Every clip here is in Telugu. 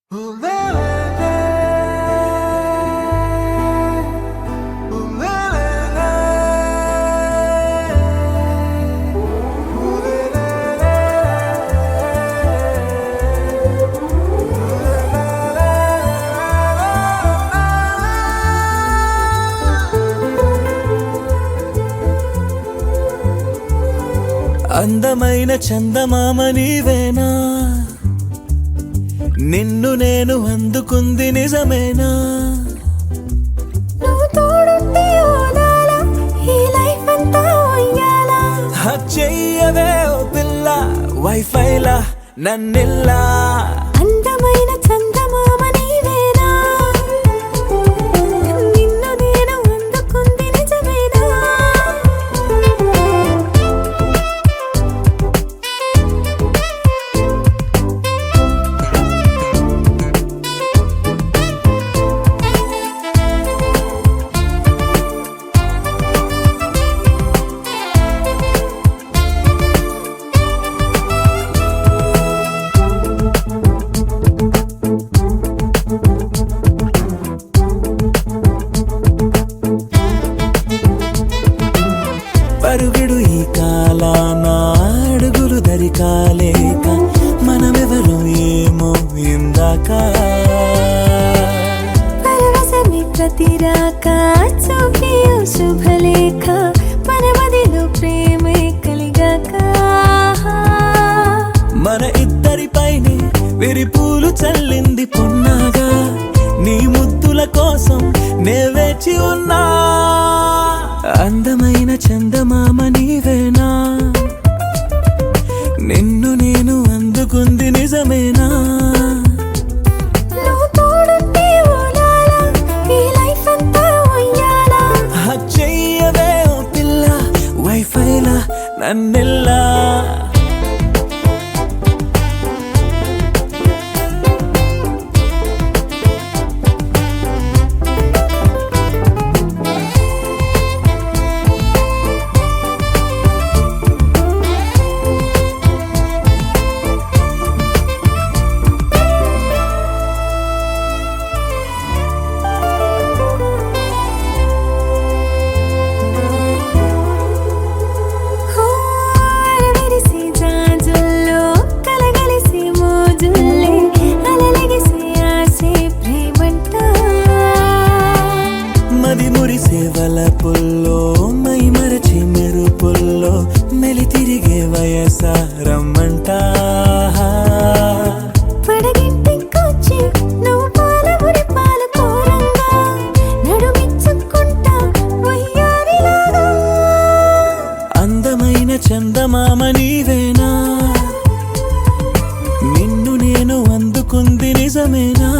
అందమైన చందమామ నీవేనా, నిన్ను నేను అందుకుంది నిజమేనా? చెయ్యవే ఓ పిల్ల వైఫైలా నన్నిల్లా. అందమైన చందమామ నీవేనా, నిన్ను నేను అందుకుంది నిజమేనా? పరుగుడు ఈ కాలాన అడుగులు దరికాలేక మనమెవరో ఏమో ఇందాక. పరవశమే ప్రతిరాక చూపి శుభలేఖ మన మదిలో ప్రేమే కలిగాక. మన ఇద్దరిపైనే విరిపూలు చల్లింది పొన్నాగా, నీ ముద్దుల కోసం నే వేచి ఉన్నా. అందమైన చందమామ నీవేనా, నిన్ను నేను అందుకుంది నిజమేనా? చెయ్యవే ఓ పిల్ల వైఫైలా నన్నెల్లా. వలపుల్లో మై మరచి మెరుపుల్లో మెలి తిరిగే వయసారమ్మంట. అందమైన చందమామ నీవేనా, నిన్ను నేను అందుకుంది నిజమేనా?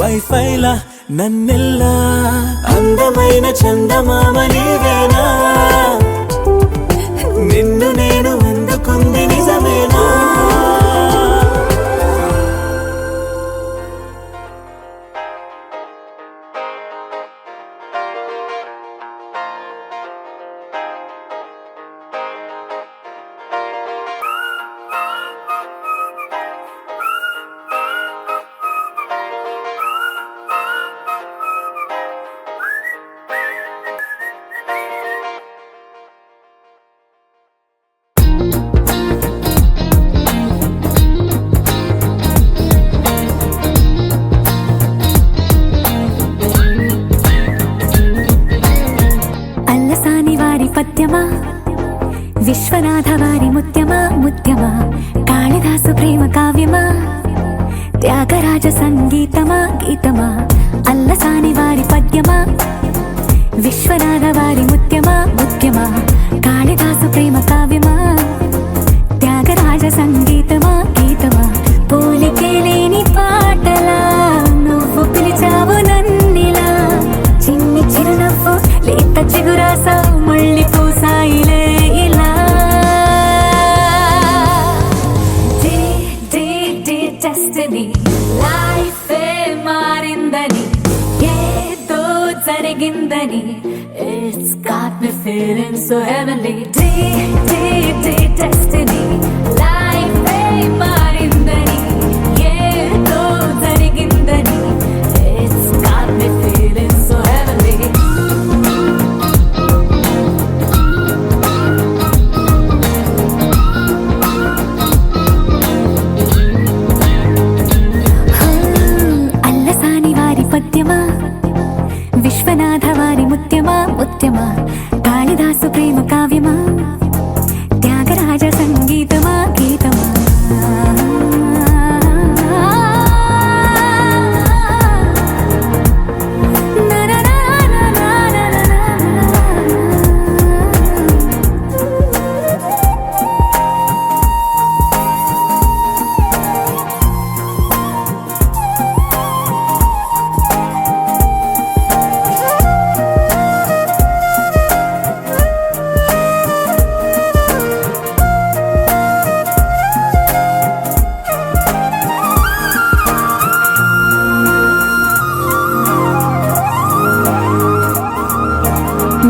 వైఫైలా నన్నెల్లా. అందమైన చందమామ నీవేనా, నిన్ను నేను అందుకుంది నిజమేనా? పద్యమా విశ్వనాథ వారి ముత్యమా ముత్యమా, కాళిదాసు ప్రేమ కావ్యమా, త్యాగరాజ సంగీతమా గీతమా. అల్లసాని వారి పద్యమా విశ్వనాథ వారి ముత్యమా ముత్యమా, కాళిదాసు ప్రేమ కావ్యమా, త్యాగరాజ సంగీతమా గీతమా. పోలికే లేని పాటలా నువ్వు పిలిచావు నన్నిలా, చిన్ని చిరునవ్వు లేత చిగురాసా మళ్ళీ పూసాయిలే ఇలా. డెస్టినీ లైఫే మారిందని ఏదో జరిగిందని, it's got me feeling so heavenly. Destiny. Life మారిందని ఏదో జరిగిందని. It's got me feeling so heavenly. Allasani వారి పద్యమా, విశ్వనాథ వారి ముత్యమా ముత్యమా, కాళిదాసు ప్రేమ కావ్యమా, త్యాగరాజ సంగీతమా గీతమా.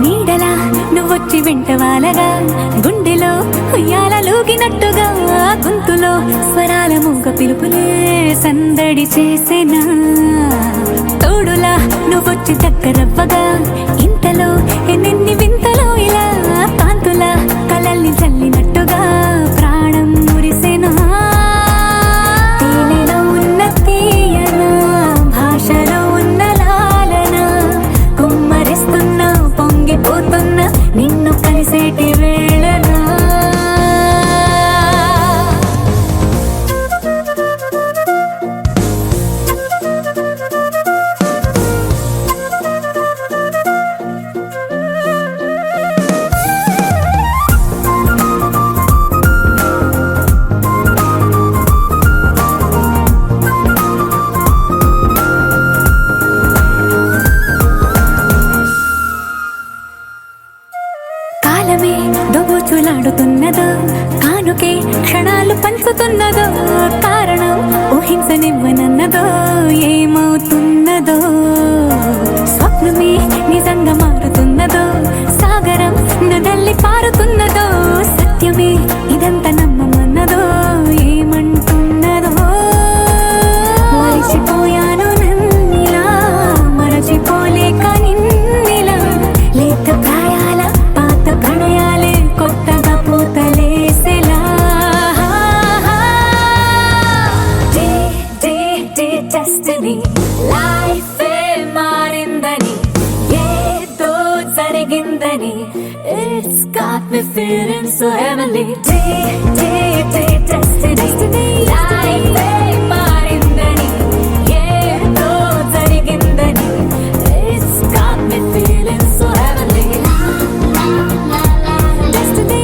నీడలా నువ్వొచ్చి వెంటవాలగా, గుండెలో ఉయ్యాల లూగినట్టుగా, గొంతులో స్వరాల మూగ పిలుపులే సందడి చేసేనా. తోడులా నువ్వొచ్చి దగ్గరవ్వగా, ఇంతలో ఎన్నెన్ని వింతలో ఇలా కాంతుల కలల్ని చల్లినట్టుగా ప్రాణం మురిసేనా. తేనెలో ఉన్న తీయన భాషలో ఉన్న లాలన, కుమ్మరిస్తున్నా పొంగిపోతున్నా నిన్ను కలిసేటి వేళనా. కాలమే దోబూచులాడుతున్నదో, కానుకే క్షణాలు పంచుతున్నదో, కారణం ఊహించనివ్వనన్నదో, ఏమవుతున్నదో. స్వప్నమే నిజంగా మారుతున్నదో, సాగరం నదల్లి పారుతున్నదో, సత్యమే ఇదంతా నమ్మమన్నదో, ఏమంటున్నదో. మరిచిపోయాను నన్నిలా, మరచిపోలేక నిన్నిలా, లేత ప్రాయాల పాత ప్రణయాలే కొత్తగా పూతలేసేలా. డెస్టినీ లైఫ్ మారిందని ఏదో జరిగిందని. It's got me feeling so heavenly. Destiny life మారిందని ఏదో జరిగిందని. It's got me feeling so heavenly. Destiny.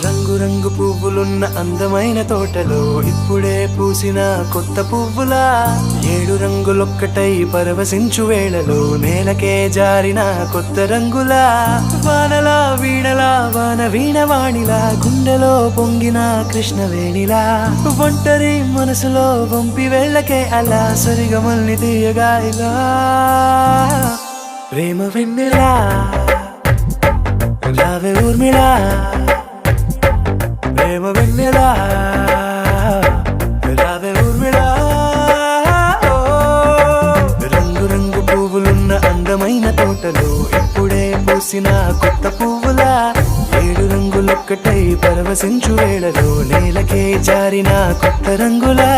రంగు రంగు పువ్వులున్న అందమైన తోటలో ఇప్పుడే పూసిన కొత్త పువ్వులా, 7 రంగులొక్కటై పరవశించు వేళలో నేలకే జారిన కొత్త రంగులా. వానలా వీణలా వాన వీణవాణిలా, గుండెలో పొంగిన కృష్ణవేణిలా, ఒంటరి మనసులో వంపి వెళ్ళకే అలా సరిగమల్ని తీయగా ఇలా. ప్రేమ వెన్నెలా రావే ఊర్మిళా, ప్రేమ వెన్నెలా రావే ఊర్మిళా. రంగు రంగు పువ్వులున్న అందమైన తోటలో ఇప్పుడే పూసిన కొత్త పువ్వులా, 7 రంగులొక్కటై పరవశించు వేళలో నేలకే జారిన కొత్త రంగులా.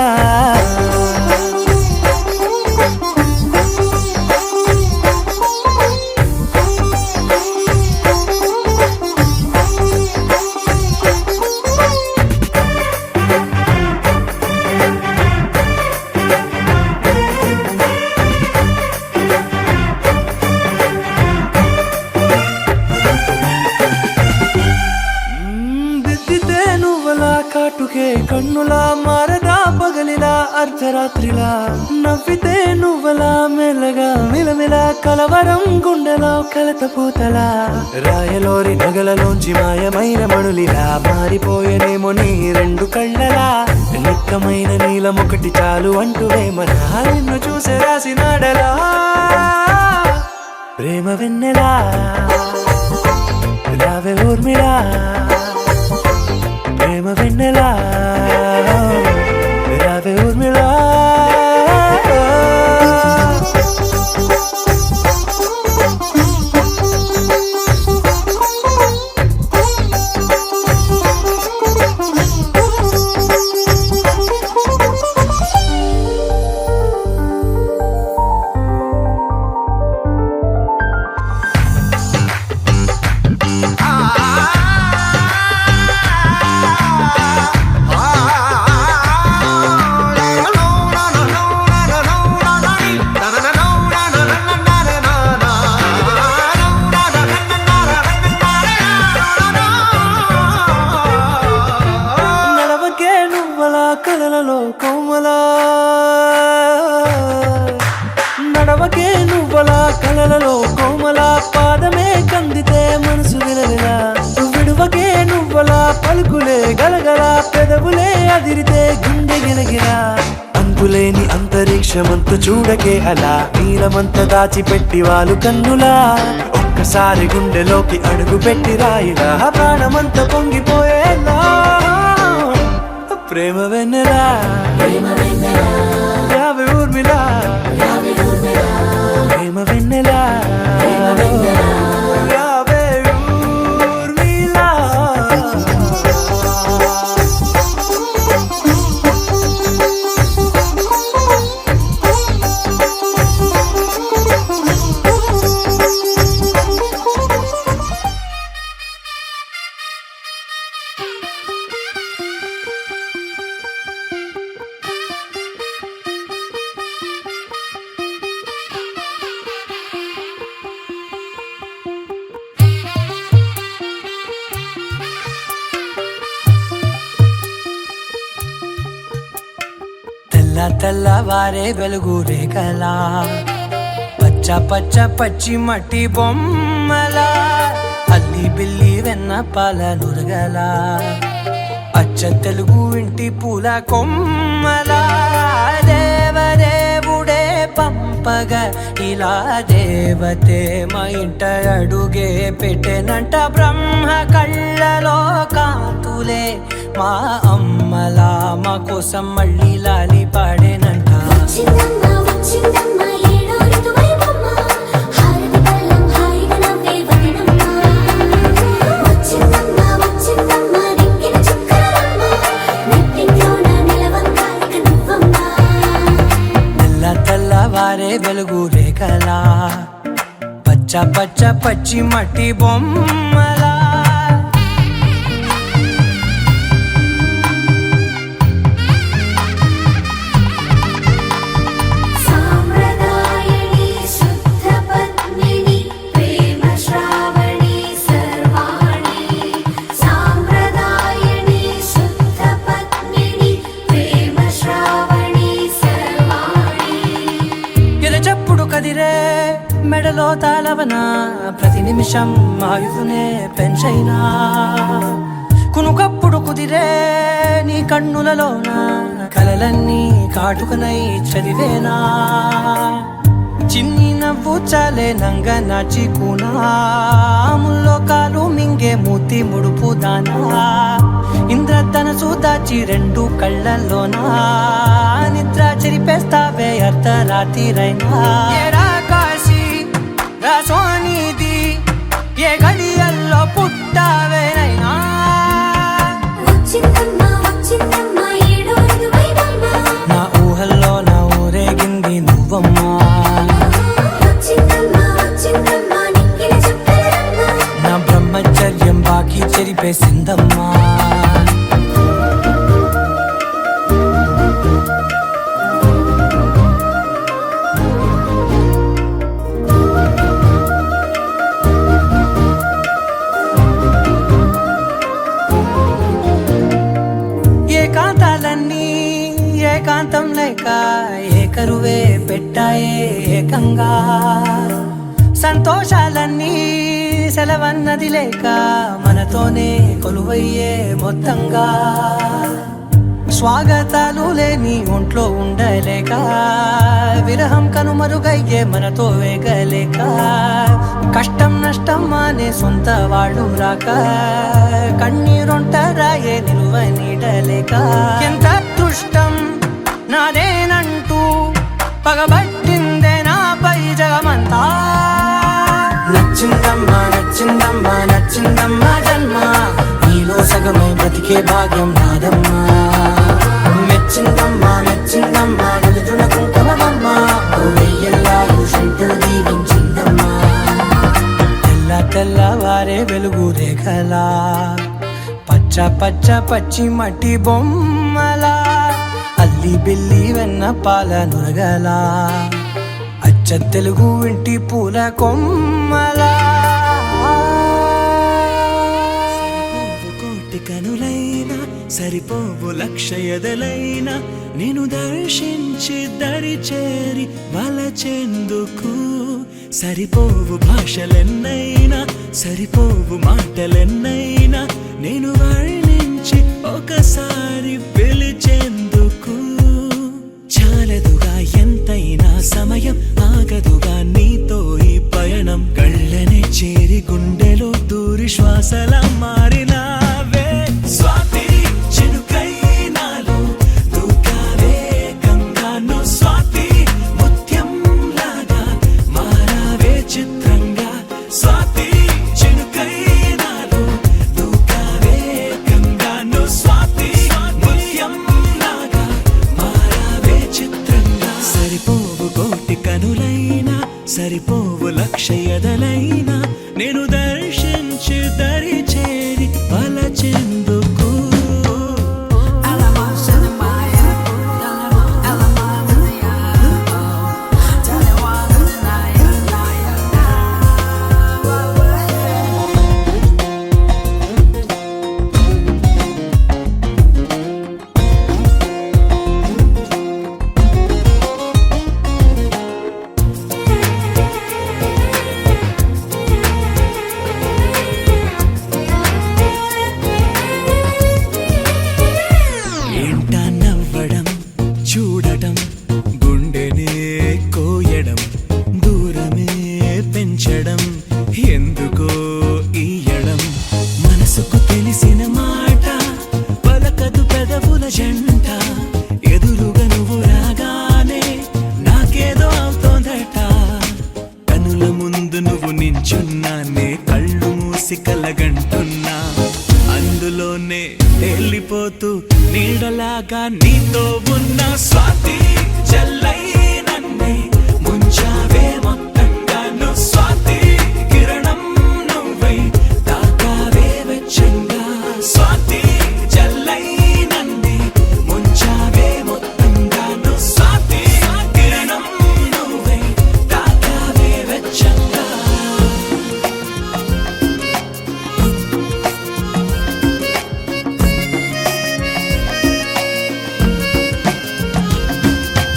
కాటుకే కన్నులా మారదా పగలిలా, అర్ధరాత్రిలా నవ్వితే నువ్వలా మెల్లగా మిలమిల కలవరం గుండెలో కలత పూతలా రాయలోరి నగలలోంచి మాయమైన మణులిలా మారిపోయేనేమో నీ రెండు కళ్ళలా నిక్కమైన నీలం ఒకటి చాలు అంటూ వేమనా నిన్ను చూసే రాసినాడలా ప్రేమ వెన్నెలా రావే ఊర్మిళా ప్రేమ వెన్నెలా రావే ఊర్మిళా కలలలో కోమలా నడవకే నువ్వలా కలలలో కోమలా పాదమే కందితే మనసు విలవిలా విడువకే నువ్వలా పలుకులే గలగల పెదవులే అదిరితే గుండె గిలగిలా అంతులేని అంతరిక్షమంత చూడకే అలా నీలమంత దాచిపెట్టి వాళ్ళు కన్నులా ఒక్కసారి గుండెలోకి అడుగు పెట్టి రాయిలా ప్రాణమంత పొంగిపోయేలా ప్రేమ వెన్నెలా రావే ఊర్మిళా ప్రేమ వెన్నెలా రావే ఊర్మిళా తెల్లవారే వెలుగు రేఖలా పచ్చ పచ్చ పచ్చి మట్టి బొమ్మలా అల్లి బిల్లి వెన్న పాల నురగలా అచ్చ తెలుగు ఇంటి పూల కొమ్మలా దేవదేవుడే పంపగా ఇలా దేవతే మా ఇంట అడుగే పెట్టెనంట బ్రహ్మ కళ్ళలో కాంతులే మా అమ్మలా మా కోసం మళ్ళీ లాలి పాడేనంట వచ్చిందమ్మా వచ్చిందమ్మా ఏడో ఋతువైవమ్మ హారతి పళ్ళం హాయిగా నవ్వే వదనమ్మ వచ్చిందమ్మా వచ్చిందమ్మా దిక్కిన చుక్కలమ్మ నెట్టింట్లోన నిలవంగా ఇక నువ్వమ్మ తెల్లవారే వెలుగు రేఖలా పచ్చ పచ్చ పచ్చి మట్టి బొమ్మలా కదిరే మెడలో తాళవన ప్రతి నిమిషం ఆయుధునే పెంచైనా కునుకప్పుడు కుదిరే నీ కన్నులలోన కలలన్నీ కాటుకనై చదివేనా చిన్ని నవ్వు చాలే నంగ నాచి కూనాముల్లో కాలు మింగే మూతి ముడుపు దానా ఇంద్రధనసు దాచి రెండు కళ్ళల్లోనా నిద్ర చెరిపేస్తావే అర్ధరాత్రిరైనా ఏరా కాశీ రా సోనిది ఏ గడియల్లో పుట్టావేనైనా వచ్చిందమ్మా వచ్చిందమ్మా ఏడో ఋతువైవమ్మ నా ఊహల్లో నా ఊరేగింది నువ్వమ్మా వచ్చిందమ్మా వచ్చిందమ్మా నిక్కిన చుక్కలమ్మ నా బ్రహ్మచర్యం బాకీ చెరిపేసిందమ్మా ఏకాంతంలో లేక ఏకరువే పెట్టాయే ఏకంగా సంతోషాలన్నీ సెలవన్నది లేక మనతోనే కొలువయ్యే మొత్తంగా స్వాగతాలు లేని ఒంట్లో ఉండలేక విరహం కనుమరుగయ్యే మనతో వేగలేక కష్టం నష్టం అనే సొంత వాళ్ళు రాక కన్నీరొంటరాయే నిలువ నీడలేక ఎంత అదృష్టం నాదేనంటూ పగబట్టిందే నాపై జగమంతా నచ్చిందమ్మా నచ్చిందమ్మా నచ్చిందమ్మా జన్మ నీలో సగమై బ్రతికే భాగ్యం నాదమ్మా మెచ్చిందమ్మా మెచ్చిందమ్మా నిలుతున్న కుంకుమమ్మా వెయ్యల్లాలు శంకులు దీవించిందమ్మా తెల్ల తెల్లవారే వెలుగు రేఖలా పచ్చ పచ్చ పచ్చి మట్టి బొమ్మలా అల్లి బిల్లి వెన్న పాల నురగలా అచ్చ తెలుగు ఇంటి పూల కొమ్మలా కోటి కనులైనా సరిపోవు లక్ష ఎదలైనా నేను దర్శించి దరి చేరి వలచెందుకు సరిపోవు భాషలెన్నైనా సరిపోవు మాటలెన్నైనా నేను వర్ణించి ఒకసారి పిలిచేందుకు చాలదుగా ఎంతైనా సమయం ఆగదుగా నీతో ఈ పయనం కళ్ళనే చేరి గుండెలో దూరి శ్వాసల మారినావే స్వాతి చినుకై నాలో దూకావే గంగాను స్వాతి ముత్యం లాగా మారావే చిత్రంగా స్వాతి చినుకై నాలో దూకావే గంగాను స్వాతి ముత్యం లాగా మారావే చిత్రంగా సరిపోవు కోటి కనులైనా సరిపోవు లక్ష ఎదలైనా నేను దర్శించి దరి చేరి వలచెందుకు ఏంటా నవ్వడం చూడటం గుండెనే కోయడం దూరమే పెంచడం ఎందుకో ఈయడం మనసుకు తెలిసిన మాట పలకదు పెదవుల జంట ఎదురుగా నువ్వు రాగానే నాకేదో అవుతోందట కనుల ముందు నువ్వు నించున్నానే కళ్ళు మూసి కలగంటున్నా అందులోనే వెళ్ళిపోతూ నీడలాగా నీతో ఉన్న స్వాతి జల్లై నన్నే ముంచావే మొత్తంగాను స్వాతి కిరణం నువ్వై తాకావే వెచ్చంగా స్వాతి జల్లై నన్నే ముంచావే మొత్తంగాను స్వాతి కిరణం నువ్వై తాకావే వెచ్చంగా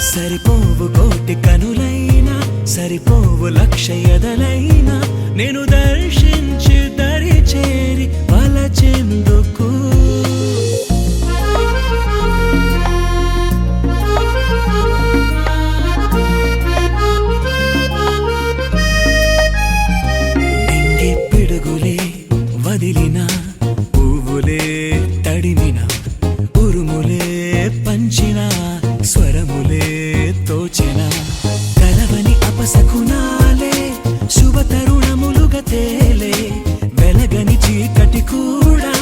సరిపోవు కోటి కనులైనా సరిపోవు లక్ష ఎదలైనా నేను దర్శించి దరి చేరి వలచెందుకు నింగి పిడుగులే వదిలిన పువ్వులే తడిమిన ఉరుములే పంచిన స్వరములే తోచిన కలవని అపశకునాలే శుభ తరుణములుగా తేలే వెలగని చీకటి కూడా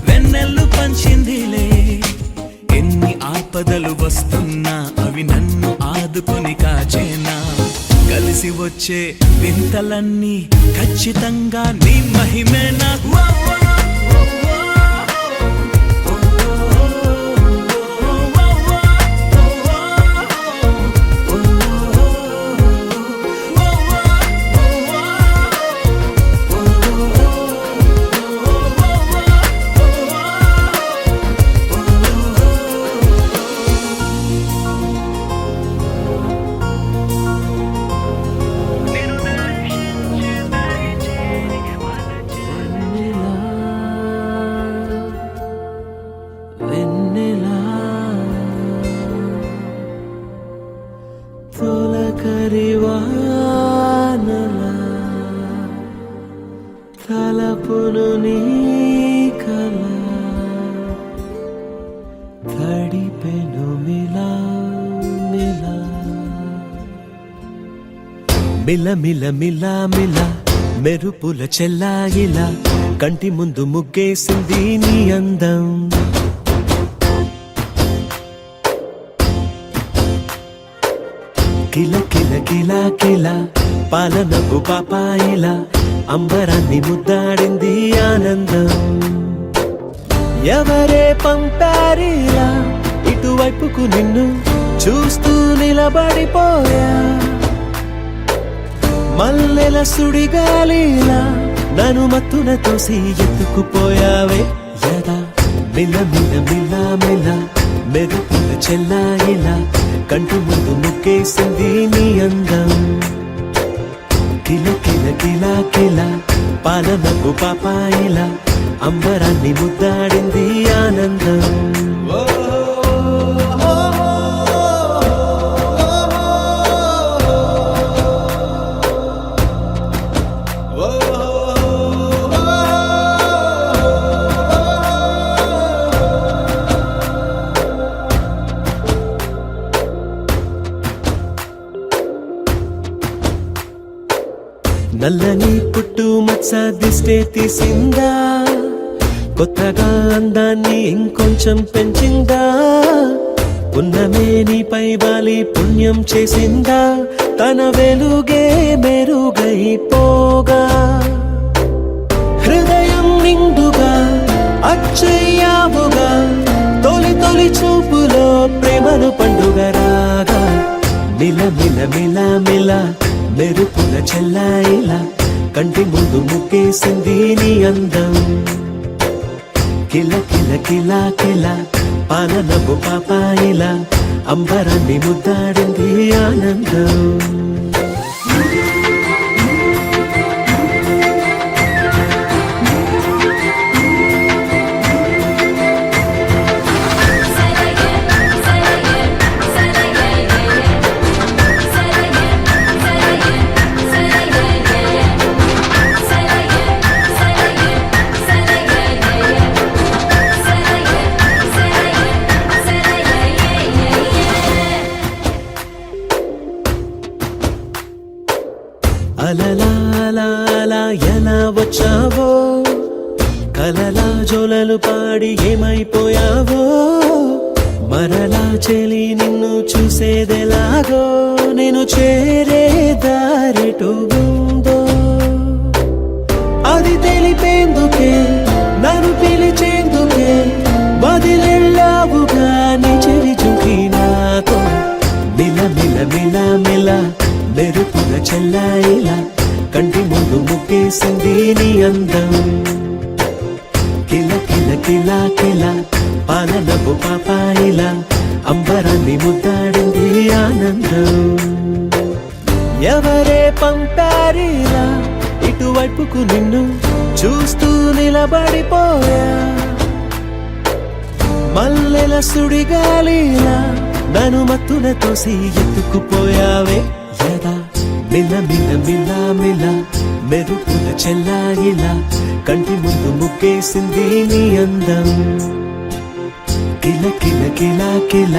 వెన్నెల్లు పంచిందిలే ఎన్ని ఆపదలు వస్తున్నా అవి నన్ను ఆదుకొని కాచేనా కలిసి వచ్చే వింతలన్నీ ఖచ్చితంగా నీ మహిమేనా తలపును నీ కల తడిపెను మిలా మిలా మిల మిల మిల మిల మెరుపుల చెల్లాయిలా కంటి ముందు ముగ్గేసింది నీ అందం కిల కిల కిల కిల పాలనపు పాపాయిలా అంబరాన్ని ముద్దాడింది ఆనందం ఎవరే పంపారిలా ఇటువైపుకు నిన్ను చూస్తూ నిలబడిపోయా మల్లెల సుడిగాలిలా నన్ను మత్తున తోసి ఎత్తుకుపోయావే యదా మిల మిల మిల మిల మెరుపుల చెల్లాయిలా కంటి ముందు ముగ్గేసింది నీ అందం కిల కిల కిల కిల పాలనకు పాపాయిలా అంబరాన్ని ముద్దాడింది ఆనందం నల్లని పుట్టు మచ్చ దిష్టే తీసిందా కొత్తగా అందాన్ని ఇంకొంచెం పెంచిందా ఉన్నమే నీపై వాలి పుణ్యం చేసిందా తన వెలుగే మెరుగైపోగా హృదయం నిండుగా అచ్చయ్యావుగా తొలి తొలి చూపులో ప్రేమను పండుగ రాగా మిల మిల మిల మిల మెరుపుల చెల్లాయిలా కంటి ముందు ముగ్గేసింది నీ అందం కిల కిల కిల కిల పాలనపు పాపాయిలా అంబరాన్ని ముద్దాడింది ఆనందం అలలా అలా అలా ఎలా వచ్చావో కలలా జోలలు పాడి ఏమైపోయావో మరలా చెలి నిన్ను చూసేదెలాగో నేను చేరే దారిటు ఉందో అది తెలిపేందుకే నన్ను పిలిచేందుకే వదిలెళ్ళావుగా నీ చెవి చుకి నాతో మిల మిల మిల మిల మెరుపుల చెల్లాయిలా కంటి ముందు ముగ్గేసింది నీ అందం కిల కిల కిల కిల పాలనపు పాపాయిలా అంబరాన్ని ముద్దాడింది ఆనందం ఎవరే పంపారిలా ఇటువైపుకు నిన్ను చూస్తూ నిలబడిపోయా మల్లెల సుడిగాలిలా నన్ను మత్తున తోసి ఎత్తుకుపోయావే యదా మిల మిల మిల మిల మెరుపుల చెల్లాయిలా కంటి ముందు ముగ్గేసింది నీ అందం కిల కిల కిల కిల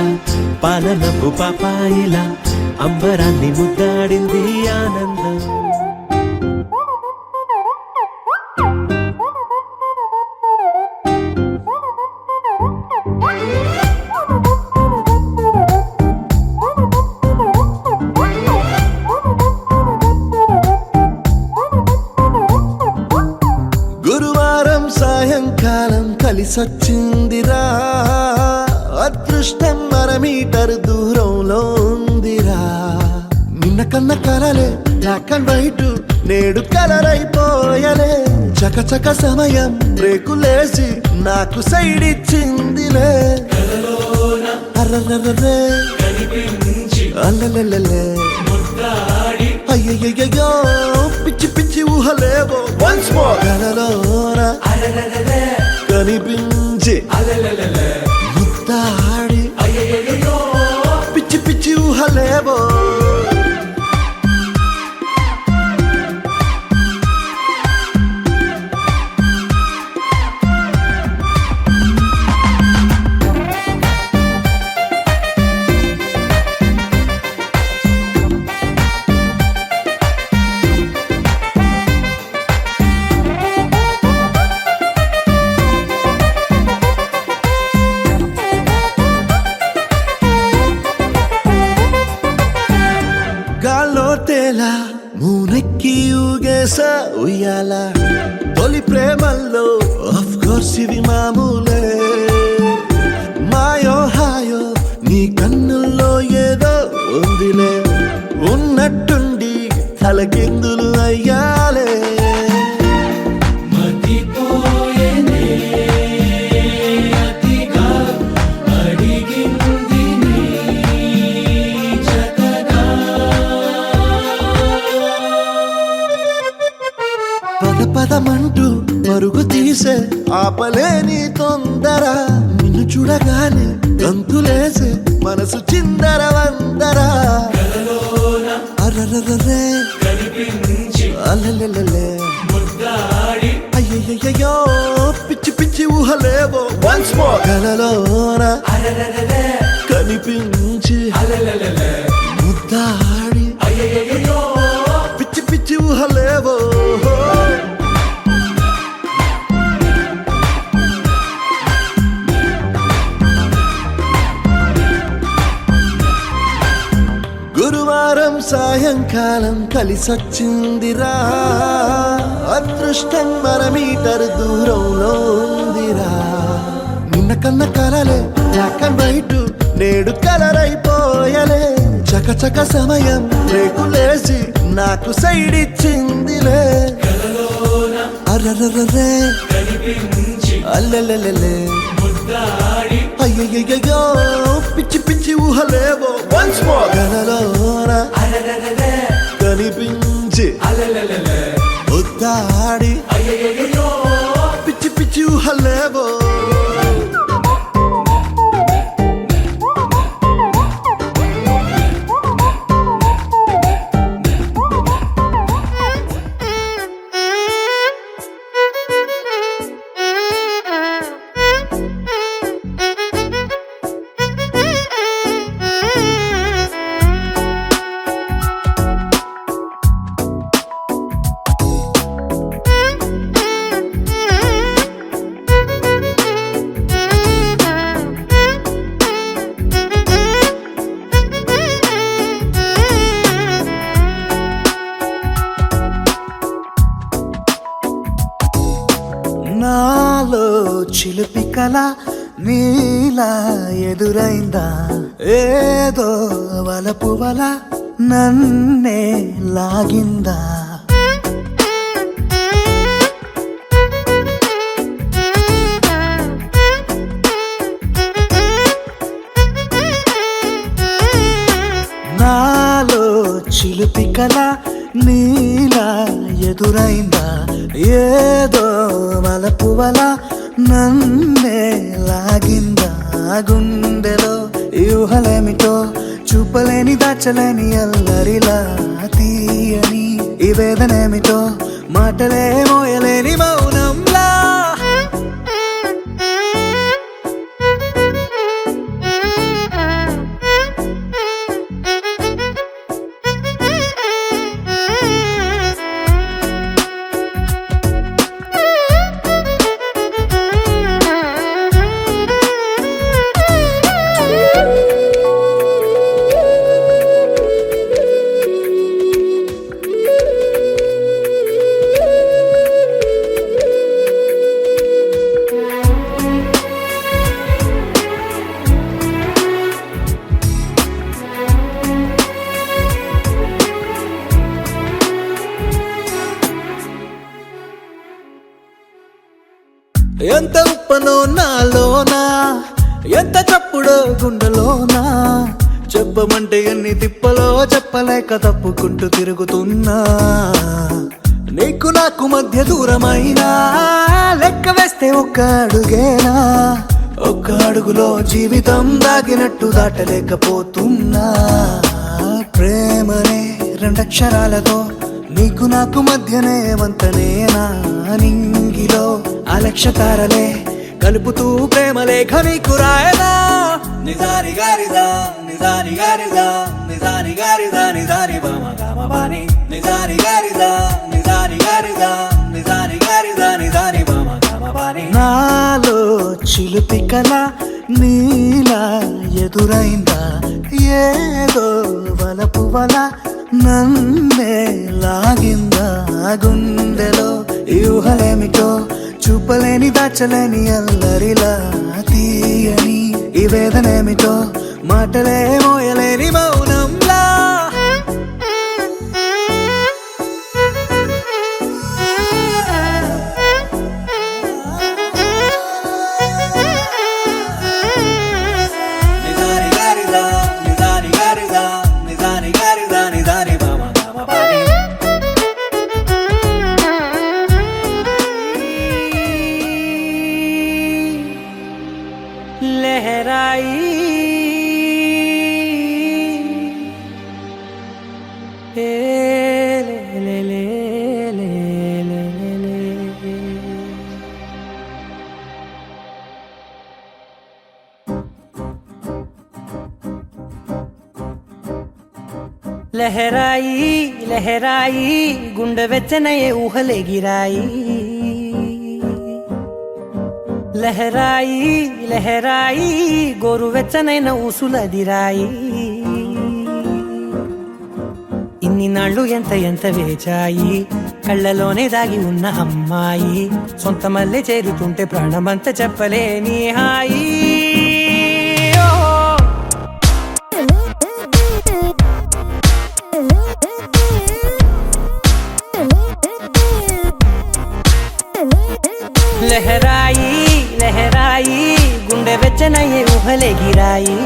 పాలనపు పాపాయిలా అంబరాన్ని ముద్దాడింది ఆనందం సాయంకాలం కలిసొచ్చిందిరా అదృష్టం మన మీటర్ దూరంలో ఉందిరా నిన్న కన్న కలలే బ్లాక్ అండ్ వైట్ నేడు కలర్ అయిపోయలే చకచక సమయం బ్రేకులేసి నాకు సైడ్ ఇచ్చిందిలే అర్రర్రర్రే అల్లలే అయ్యయ్యో పిచ్చి పిచ్చి ఊహలేవో వన్స్ మోర్ కలలోన కనిపించి ముద్దాడి పిచ్చి పిచ్చి ఊహలేవో కళ్ళల్లో ఆఫ్ కోర్స్ ఇవి మామూలే మాయో హాయో నీ కన్నుల్లో ఏదో ఉందిలే ఉన్నట్టుండి తలకిందులు అయ్యాలే పదమంటూ పరుగు తీసే ఆపలేని తొందర నిన్ను చూడగానే గంతులేసే మనసు చిందర వందర అర్రర్రర్రే అల్లెల్లెల్లె అయ్యయ్యో పిచ్చి పిచ్చి ఊహలేవో వన్స్ మోర్ కలలోన కనిపించి ముద్దాడి పిచ్చి పిచ్చి ఊహలేవో గురువారం సాయంకాలం కలిసొచ్చిందిరా అదృష్టం మన మీటర్ దూరంలో ఉందిరా నిన్న కన్న కలలే బ్లాక్ అండ్ వైట్ నేడు కలర్ అయిపోయలే చకచక సమయం రేకులేసి నాకు సైడ్ ఇచ్చిందిలే అర్రర్రర్రే అల్లెల్లెల్లె అయ్యయ్యో పిచ్చి పిచ్చి ఊహలేవో వన్స్ మోర్ కలలోన కనిపించి ముద్దాడి పిచ్చి పిచ్చి ఊహలేవో నాలో చిలిపి కల నీలా ఎదురైందా ఏదో వలపు వల నన్నే లాగిందా నాలో చిలిపి కల నీలా ఎదురైందా ఏదో వలపు వల నన్నే లాగిందా గుండెలో ఊహలేమిటో చూపలేని దాచలేని అల్లరిలా తీయని ఈ వేదనేమిటో మాటలే మోయలేని మౌనంలా ఎంత ఉప్పనో నాలోనా ఎంత చప్పుడో గుండెలోనా చెప్పమంటే ఎన్ని తిప్పలో చెప్పలేక తప్పుకుంటూ తిరుగుతున్నా నీకు నాకు మధ్య దూరమైనా లెక్క వేస్తే ఒక్క అడుగేనా ఒక్క అడుగులో జీవితం దాగినట్టు దాటలేకపోతున్నా ప్రేమనే రెండక్షరాలతో నీకు నాకు మధ్యనే వంతనేనా నింగిలో అలక్షతారలే కలుపుతూ ప్రేమ లేఖ నీకు రాయనా నిజాని గారిదా నిజాని గారిదా నిజాని గారిదా నిజాని బామ గామ బాని నిజాని గారిదా నిజాని గారిదా నిజాని గారిదా నిజాని బామ గామ బాని నాలో చిలిపి కల నీలా ఎదురైందా ఏదో వలపు వల నన్నే లాగిందా గుండెలో ఊహలేమిటో చెప్పలేని దాచలేని అల్లరిలా తీయని ఈ వేదనేమిటో మాటలే మోయలేని మౌనంలా నిదాని గారిదా నిదాని గారిదా నిదాని గారిదా నిదాని బామ బామ लहराई ए ले ले ले ले ले ले लहराई लहराई गुंड వెచ్చనయే ఊహలే గిరాయి లహరాయి లహరాయి గోరువెచ్చనైన ఊసులదిరాయి ఇన్ని నాళ్ళు ఎంత ఎంత వేచాయి కళ్ళలోనే దాగి ఉన్న అమ్మాయి సొంత మల్లె చేరుతుంటే ప్రాణమంత చెప్పలేని హాయి ఓ లహరాయి లహరాయి గుండె వెచ్చనయ్యే ఊహలే గిరాయి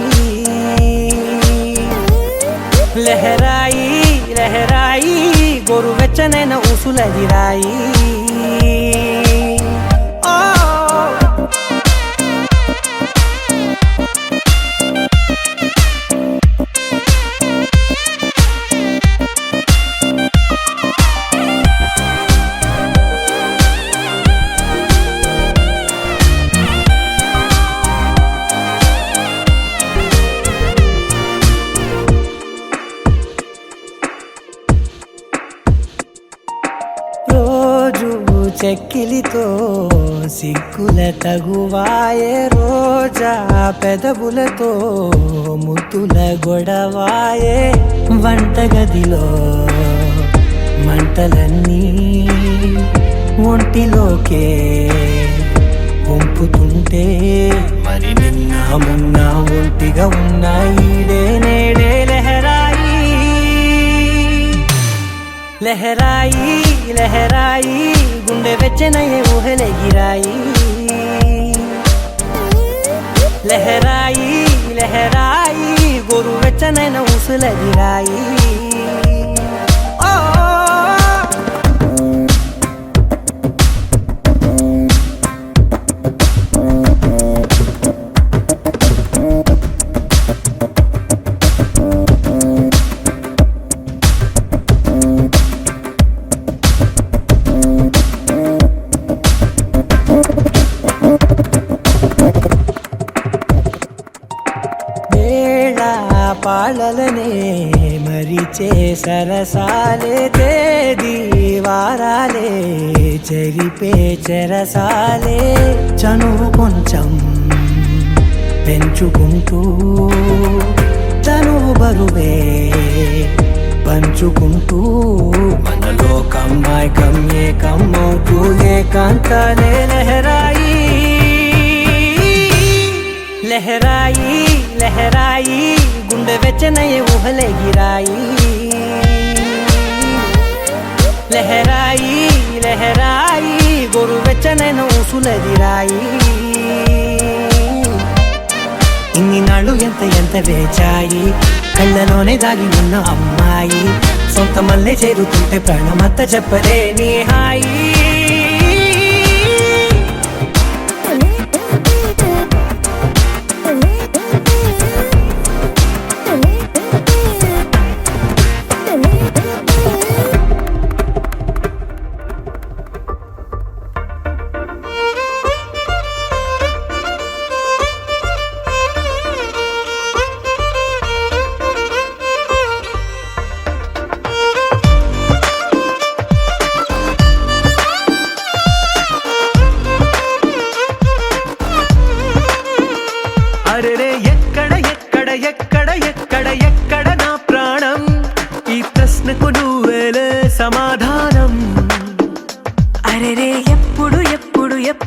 లహరాయి లహరాయి గోరు వెచ్చనైన ఊసులదిరాయి రోజు చెక్కిలితో సిగ్గుల తగువాయే రోజా పెదవులతో ముద్దుల గొడవాయే వంటగదిలో మంటలన్నీ ఒంటిలోకే వంపుతుంటే మరి నిన్న మొన్న ఒంటిగా ఉన్నాయి నేడే లహరాయి లహరాయి లహరాయి గుండె వెచ్చనయ్యే ఊహలే గిరాయి లహరాయి లహరాయి గోరు వెచ్చనైన ఊసులదిరాయి పాలలనే మరిచే సరసాలే తేదీ వారాలే చెరిపే చెరసాలే చనువు కొంచెం పెంచుకుంటూ చనువు బరువే పంచుకుంటూ మనలో కమ్మాయికం ఏకమవుతూ ఏకాంతాలే లహరాయి లహరాయి లహరాయి గుండె వెచ్చనయ్యే ఊహలే గిరాయి లహరాయి లహరాయి గోరు వెచ్చనైన ఊసులదిరాయి ఇన్ని నాళ్ళు ఎంత ఎంత వేచాయి కళ్ళలోనే దాగి ఉన్న అమ్మాయి సొంత మల్లె చేరుతుంటే ప్రాణమంత చెప్పలేని హాయి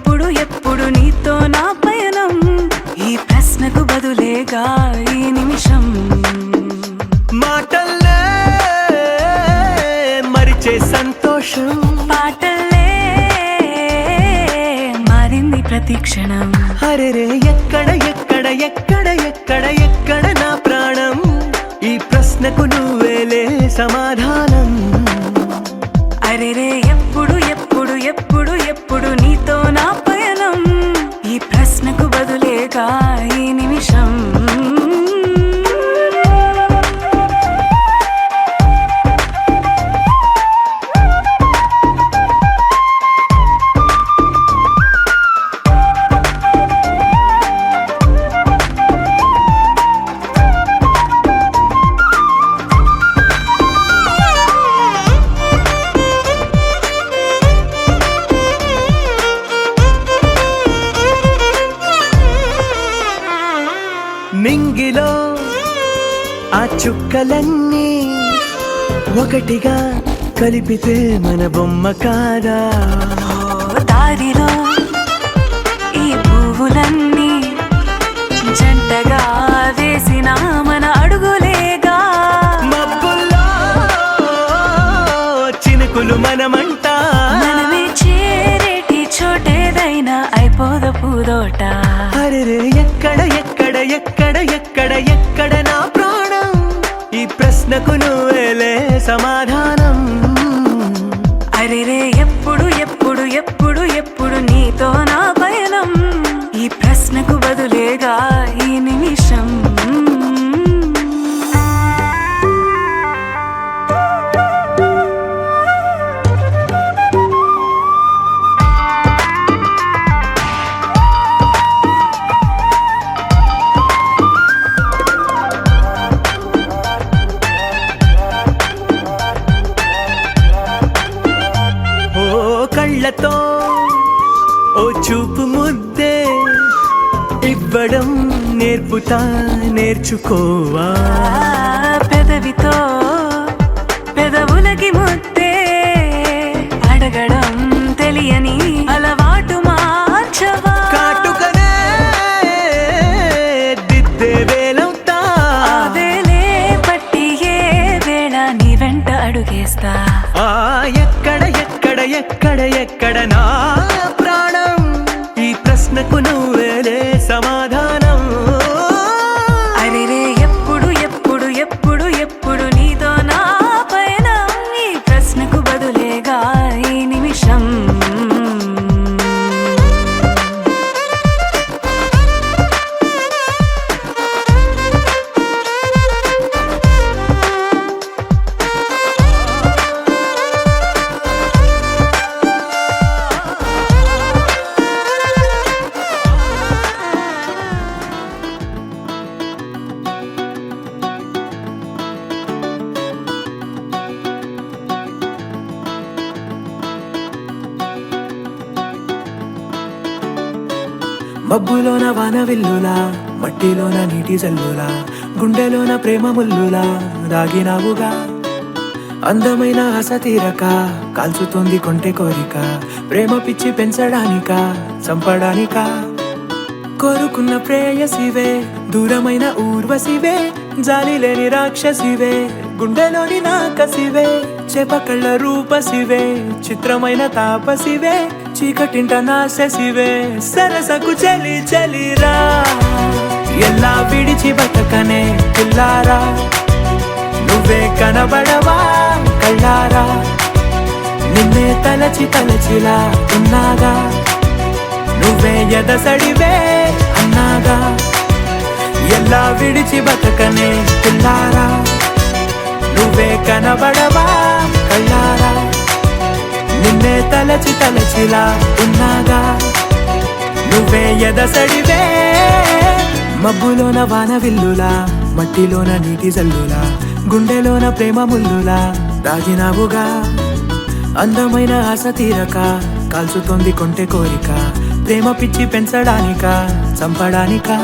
ఎప్పుడు ఎప్పుడు నీతో నా పయనం ఈ ప్రశ్నకు బదులేగా ఈ నిమిషం మాటల్లే మరిచే సంతోషం పాటల్లే మారింది ప్రతి క్షణం అరెరే ఎక్కడ ఎక్కడ ఎక్కడ ఎక్కడ ఎక్కడ నా ప్రాణం ఈ ప్రశ్నకు నువ్వేలే సమాధానం అరెరే ఎప్పుడు ఎప్పుడు ఎప్పుడు ఎప్పుడు నీతో నా పయనం ఈ ప్రశ్నకు బదులేగా ఈ నిమిషం మింగిలో ఆ చుక్కలన్నీ ఒకటిగా కలిపితే మన బొమ్మ కాదా దారిలో ఈ పువ్వులన్నీ జంటగా వేసిన మన అడుగులేగా మబ్బుల్లో చినుకులు మనమంట మనమే చేరేటి చోటేదైనా అయిపోద పూదోట అరెరే ఎక్కడ ఎక్కడ ఎక్కడ ఎక్కడ ఎక్కడ నా ప్రాణం ఈ ప్రశ్నకు నువ్వేలే సమాధానం అరెరే ఎప్పుడు ఎప్పుడు ఎప్పుడు ఎప్పుడు నీతో నా పయనం ఈ ప్రశ్నకు బదులేగా ఈ నిమిషం ఓ కళ్ళతో ఓ చూపు ముద్దే ఇవ్వడం నేర్పుతా నేర్చుకోవా పెదవితో పెదవులకి ముద్దే అడగడం తెలియని అలవాటు మార్చవా కాటుకనే దిద్దే వేలవుతా వేలే పట్టి ఏ వేళ నీ వెంట అడుగేస్తా ఆ ఎక్కడ ఎక్కడ ఎక్కడ ఎక్కడ నా ప్రాణం ఈ ప్రశ్నకు నువ్వేలే సమాధానం అరెరే ఎప్పుడు ఎప్పుడు ఎప్పుడు ఎప్పుడు నీతో నా పైన ఈ ప్రశ్నకు బదులేగా ఈ నిమిషం మబ్బులోన వాన విల్లులా మట్టిలోన నీటి జల్లులా గుండెలోన ప్రేమ ముల్లులా దాగినావుగా అందమైన ఆశ తీరక కాల్చుతోంది కొంటె కోరిక ప్రేమ పిచ్చి పెంచడానిక చంపడానిక కోరుకున్న ప్రేయసివే దూరమైన ఊర్వశివే జాలి లేని రాక్షసివే గుండెలోని నాకసివే చేపకళ్ళ రూపసివే చిత్రమైన తాపసివే చీకటింట నాశసివే సరసకు చలి చలిరా ఎలా విడిచి బతకనే పిల్లారా నువ్వే కనబడవా కళ్ళారా నిన్నే తలచి తలచిలా ఉన్నాగా నువ్వే ఎదసడివే అన్నాగా ఎలా విడిచి బతకనే పిల్లారా నువ్వే కనబడవా కళ్ళారా నిన్నే తలచి తలచిలా ఉన్నాగా నువ్వే ఎదసడివే మబ్బులోన వాన విల్లులా మట్టిలోన నీటి జల్లులా గుండెలోన ప్రేమ ముల్లులా దాగినావుగా అందమైన ఆశ తీరక కాల్చుతోంది కొంటె కోరిక ప్రేమ పిచ్చి పెంచడానిక చంపడానికా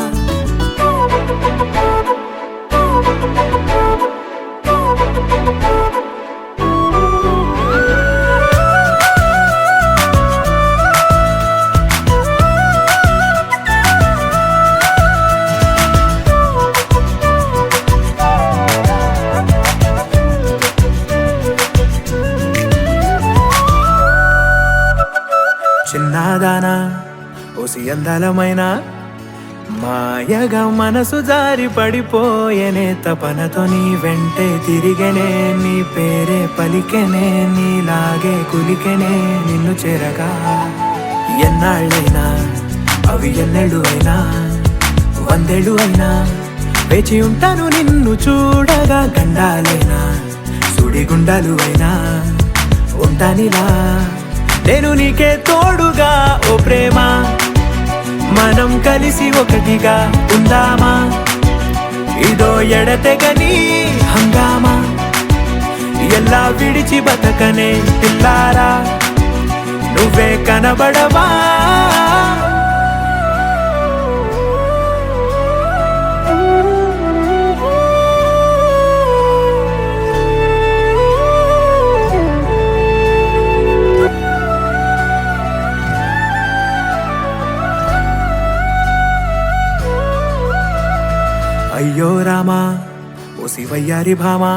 ఓసి అందాలమైన మాయగా మనసు జారి పడిపోయేనే తపనతో నీ వెంటే తిరిగనే నీ పేరే పలికెనే నీలాగే కులికెనే నిన్ను చేరగా ఎన్నాళ్ళైనా అవి ఎన్నెళ్ళు అయినా వందేళ్ళు అయినా వేచి ఉంటాను నిన్ను చూడగా గండాలైనా సుడిగుండాలు అయినా ఉంటానిలా నేను నీకే తోడుగా ఓ ప్రేమ మనం కలిసి ఒకటిగా ఉందామా ఇదో ఎడతెగని హంగామా ఎలా విడిచి బతకనే పిల్లారా నువ్వే కనబడవా అయ్యో రామా ఓ శివయ్యారి భామా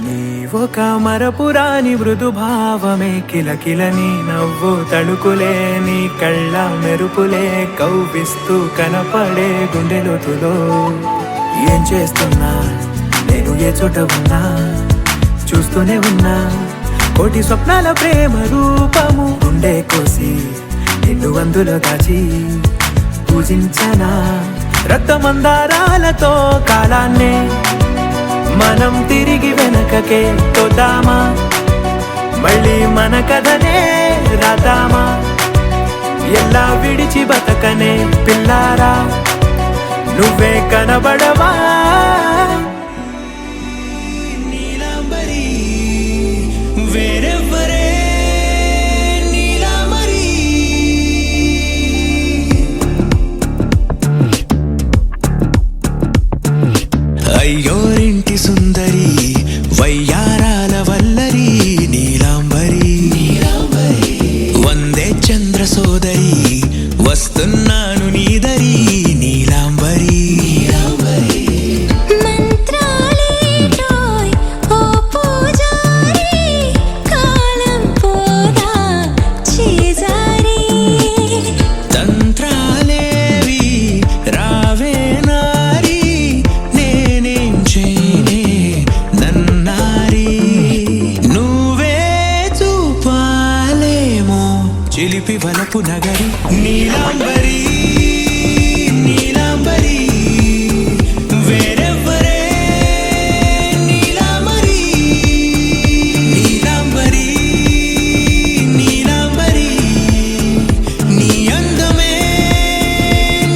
నీవొక మరపురాని మృదు భావమే కిలకిలని నవ్వు తడుకులే నీ కళ్ళ మెరుపులే కవ్విస్తూ కనపడే గుండెలోతులో ఏం చేస్తున్నా నేను ఏ చోట ఉన్నా చూస్తూనే ఉన్నా కోటి స్వప్నాల ప్రేమ రూపము గుండె కోసి నిన్ను అందులో దాచి పూజించనా రక్తమందారాలతో కాలాన్నే మనం తిరిగి వెనకకే తోద్దామా మళ్ళీ మన కథనే రాద్దామా ఎలా విడిచి బతకనే పిల్లారా నువ్వే కనబడవా నీలాంబరి వేరెవ్వరే అయ్యోరింటి సుందరి వయ్యారాల వల్లరి నీలాంబరి వందే చంద్ర సోదరి వస్తున్నాను నీదరి నీలాంబరి మంత్రాలేటోయ్ ఓ పూజారి కాలం పోదా చేజారి తంత్రాలేవి రావే నారి నేనేం చేయనే నన్నారి నువ్వే చూపాలేమో చిలిపి వలపు నగరి నీలాంబరి నీలాంబరి వేరెవ్వరే నీలాంబరి నీలాంబరి నీలాంబరి నీ అందమే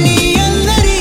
నీ అందరి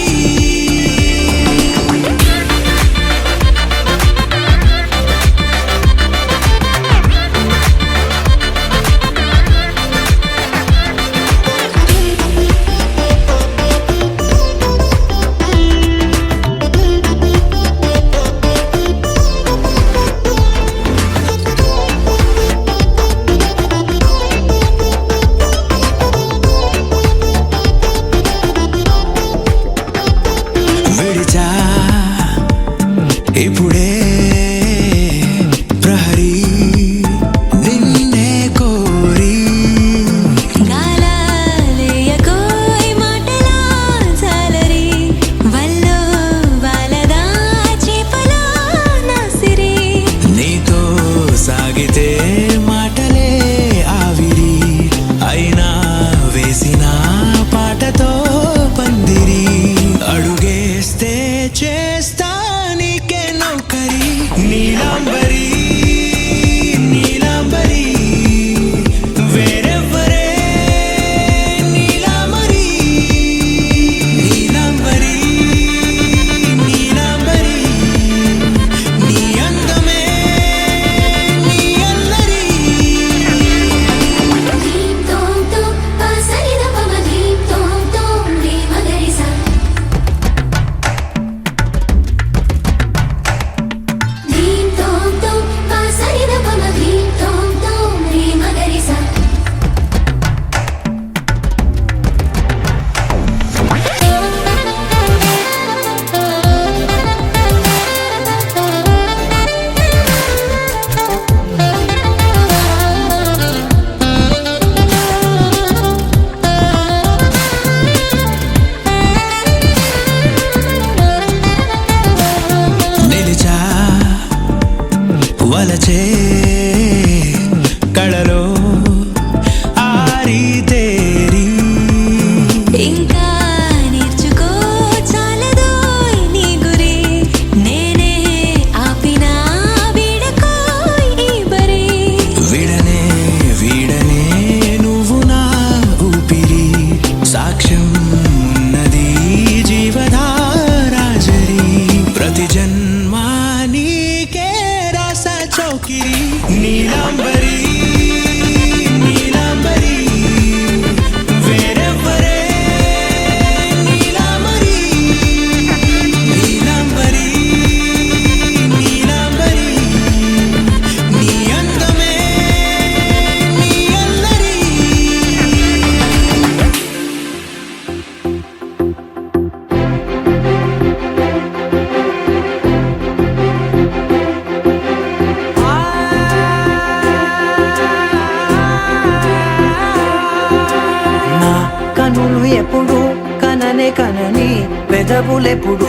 కనులు ఎప్పుడు కననే కనని పెదవులెప్పుడు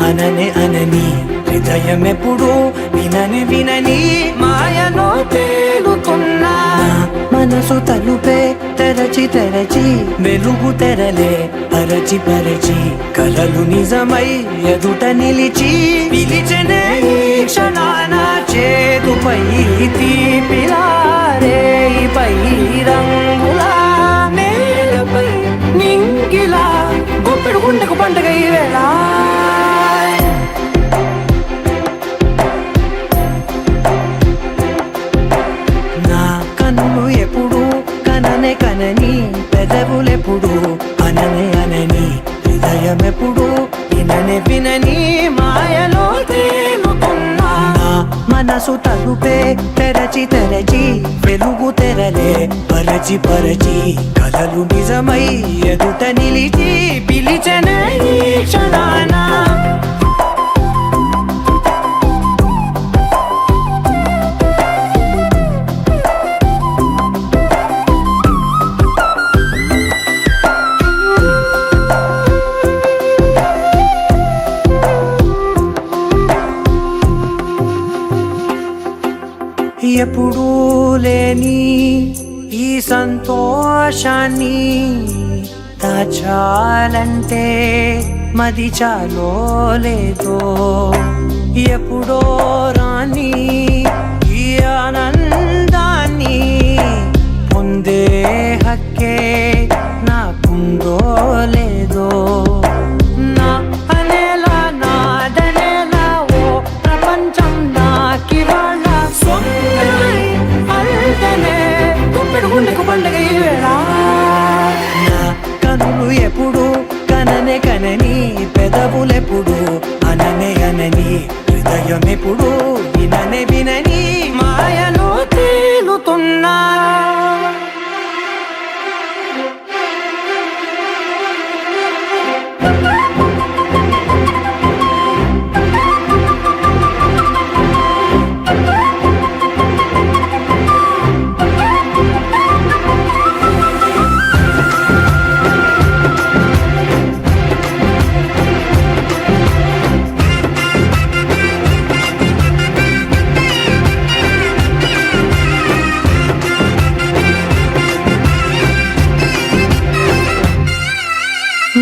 అననే అనని హృదయం ఎప్పుడు వినని వినని మాయలో తేలుతున్నా మనసు తలుపే తెరచి తెరచి వెలుగు తెరలే పరచి పరచి కలలు నిజమై ఎదుట నిలిచి పిలిచనే ఈ క్షణాన చేతుపై తీపిలారే పై రంగులా నేలపై నింగిలా గొప్పెడు గుండెకు పండగ ఈ వేళ నా కన్నులు ఎప్పుడు కననే కనని పెదవులెప్పుడు అననే అనని హృదయం ఎప్పుడు విననే వినని మాయలో తేలుతున్నా నా మనసు తలుపే తెరచి తెరచి వెలుగు తెరలే పరచి పరచి కలలు నిజమై ఎదుట నిలిచి పిలిచనే ఈ క్షణాన ఎప్పుడూ లేని ఈ సంతోషాన్ని దాచాలంటే మది చాలో లేదో ఎప్పుడో రాని ఈ ఆనందాన్ని పొందే హక్కే నాకుందో లేదో నా అనేలా నాదనేలా ఓ ప్రపంచం నాకివాళ గుండెకు పండగ ఈ వేళ నా కనులు ఎప్పుడు కననే కనని పెదవులెప్పుడు అననే అనని హృదయం ఎప్పుడు విననే వినని మాయలో తేలుతున్నా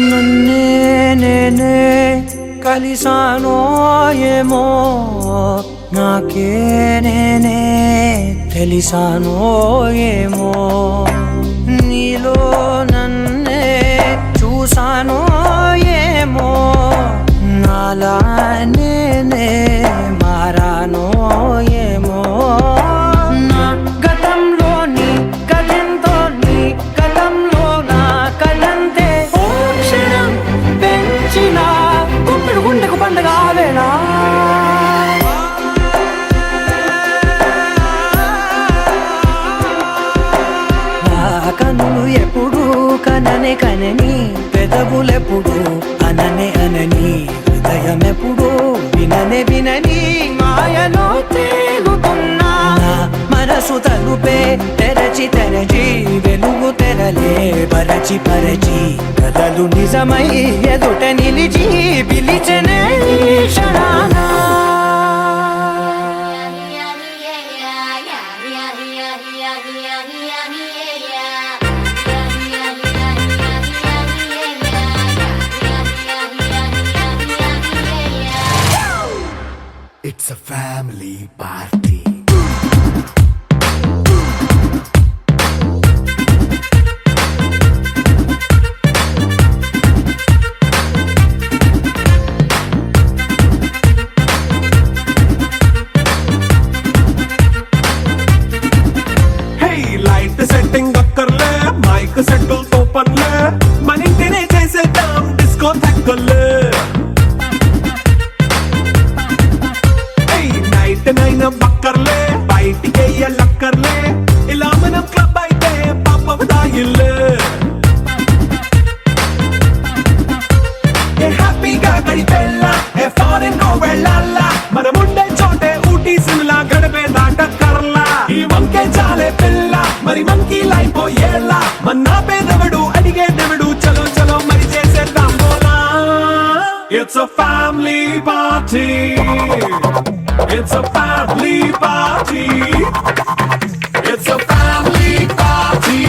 నన్నే నేనే కలిసానో ఏమో నాకే నేనే తెలిసానో ఏమో నీలో నన్నే చూసానో ఏమో నాలా నేనే మారానో ఏమో నా గతంలోని కథంతో నీ గతంలో నా కథంతే ఓ క్షణం పెంచిన గుప్పెడు గుండెకు పండగ వేళ కనులు ఎప్పుడు కననే కనని పెదవులెప్పుడు అననే అనని హృదయం ఎప్పుడు విననే వినని మాయలో తేలుతున్నా మనసు తలుపే తెరచి తెరచి వెలుగు తెరలే పరచి పరచి కథలు నిజమై ఎదుట నిలిచి పిలిచనే క్షణాన It's a family party. Hey, light setting akkarle, mic settle to panle, manintine chesedam disco thakkale. Hey, night nine buck It's a family party. It's a family party. It's a family party.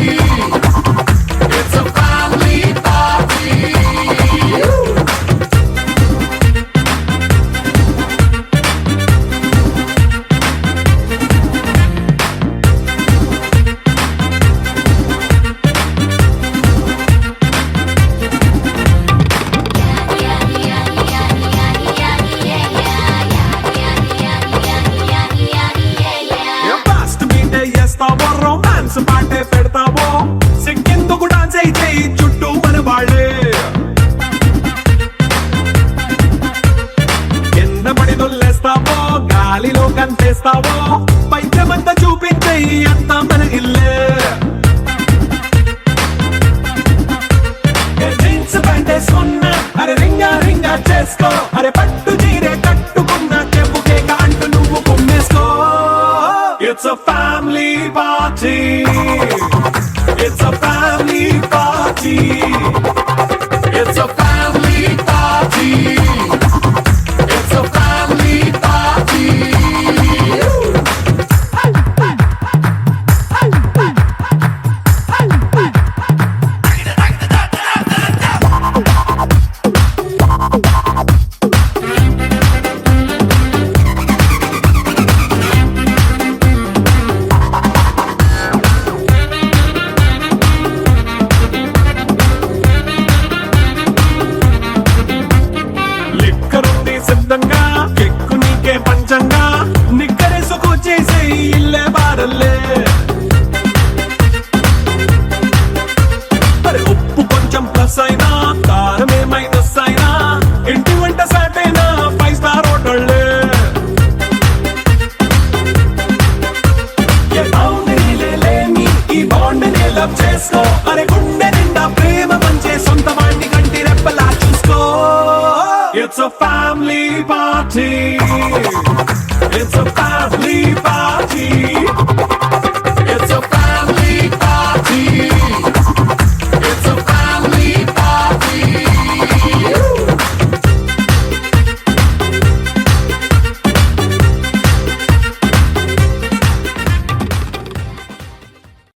It's a family party. Fast మీటే చేస్తావో రొమాన్స్ పాటే పెడతావో సిగ్గెందుకు డాన్స్ అయితే చుట్టూ మన వాళ్ళే కింద పడి దొల్లేస్తావో గాలిలో కంటేస్తావో పైచమంతా చూపించే అంతా మన ఇల్లే జీన్స్ ప్యాంటేసుకున్నా అరే రింగా రింగా చేసుకో అరే పట్టు చీరే కట్టుకున్నా చెప్పు కేక అంటూ నువ్వు కుమ్మేసుకో. It's a family party. It's a family party. It's a family party. It's a family party. లిక్కరుంది సిద్ధంగా కెక్కు నీకే పంచంగా నిక్కరేసుకొచ్చేసే ఇల్లే బారల్లే మరి ఉప్పు కొంచెం ప్లస్ అయినా కారమే మైనస్ అయినా ఇంటి వంట సాటైనా 5 స్టార్ హోటళ్ళే ఏ బౌండరీలే లేని ఈ బాండ్ని లవ్ చేసుకో అరే గుండె నిండా ప్రేమ పంచే సొంత వాణ్ణి కంటి రెప్పలా చూసుకో. It's a family party.